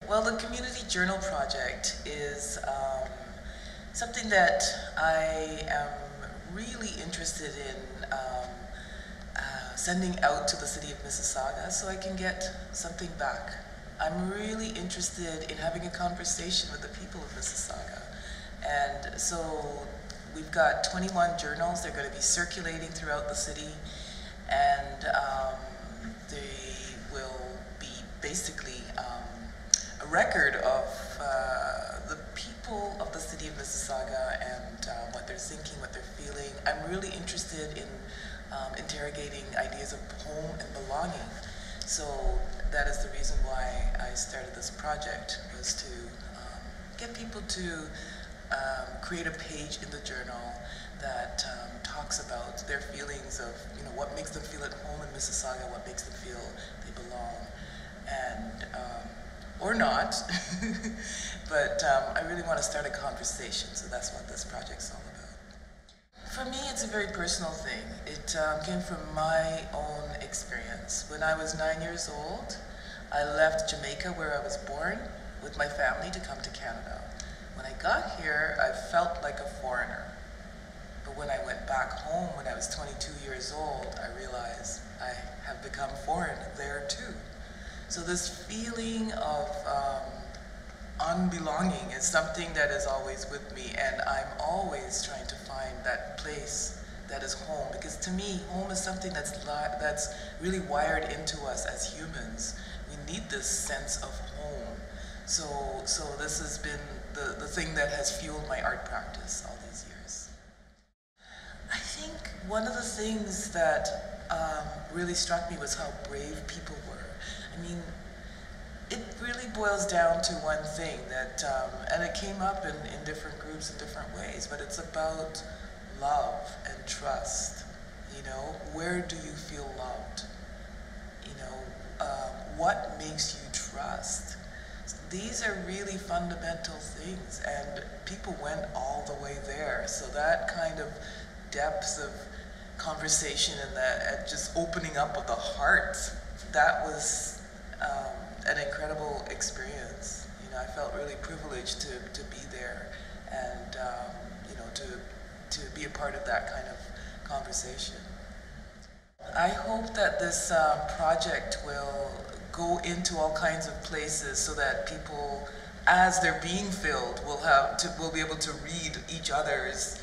Well, the Community Journal Project is something that I am really interested in sending out to the city of Mississauga so I can get something back. I'm really interested in having a conversation with the people of Mississauga. And so we've got 21 journals. They're going to be circulating throughout the city, and they will be basically a record of the people of the city of Mississauga and what they're thinking, what they're feeling. I'm really interested in interrogating ideas of home and belonging. So that is the reason why I started this project, was to get people to create a page in the journal that talks about their feelings of, what makes them feel at home in Mississauga, what makes them feel they belong, and or not. But I really want to start a conversation, so that's what this project's all about. For me, it's a very personal thing. It came from my own experience. When I was 9 years old, I left Jamaica, where I was born, with my family to come to Canada. When I got here, I felt like a foreigner. But when I went back home, when I was 22 years old, I realized I have become foreign there too. So this feeling of unbelonging is something that is always with me, and I'm always trying to find that place that is home, because to me, home is something that's really wired into us as humans. We need this sense of home. So this has been the thing that has fueled my art practice all these years. I think one of the things that really struck me was how brave people were. I mean, it really boils down to one thing that, and it came up in different groups in different ways, but it's about love and trust. Where do you feel loved? What makes you trust? These are really fundamental things, and people went all the way there. So that kind of depth of conversation and that just opening up of the heart, that was an incredible experience. I felt really privileged to be there and to be a part of that kind of conversation. I hope that this project will go into all kinds of places so that people, as they're being filled, will be able to read each other's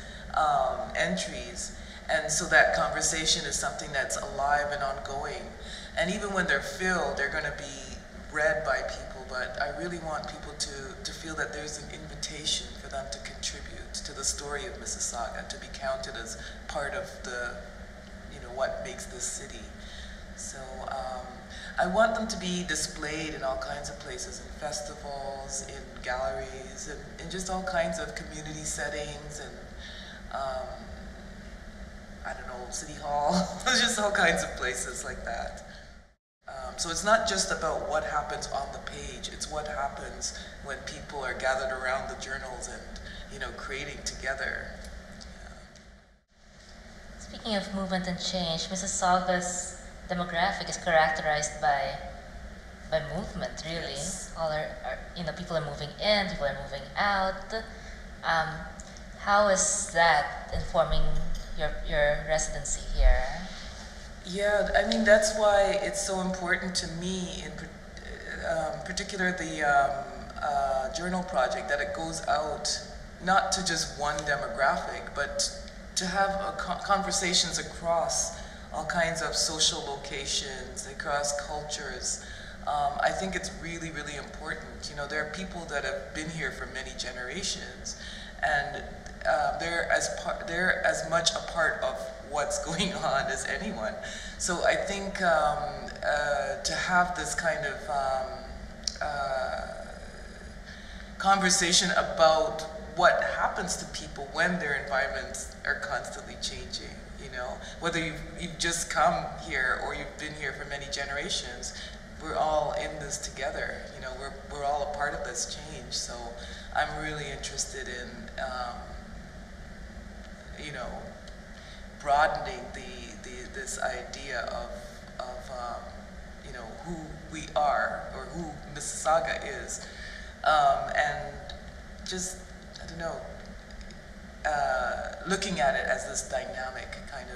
entries, and so that conversation is something that's alive and ongoing. And even when they're filled, they're going to be read by people, but I really want people to feel that there's an invitation for them to contribute to the story of Mississauga, to be counted as part of what makes this city. So I want them to be displayed in all kinds of places, in festivals, in galleries, and in just all kinds of community settings, and I don't know, City Hall, just all kinds of places like that. So it's not just about what happens on the page, it's what happens when people are gathered around the journals and, creating together. Speaking of movement and change, Mississauga's demographic is characterized by movement, really. Yes. People are moving in, people are moving out. How is that informing your residency here? Yeah, I mean, that's why it's so important to me, in particular the journal project, that it goes out not to just one demographic, but to have conversations across all kinds of social locations, across cultures. I think it's really, really important. There are people that have been here for many generations, and they're as much a part of what's going on as anyone. So I think to have this kind of conversation about what happens to people when their environments are constantly changing, whether you've just come here or you've been here for many generations, we're all in this together. We're all a part of this change. So I'm really interested in broadening this idea of who we are, or who Mississauga is. And just, I don't know, looking at it as this dynamic kind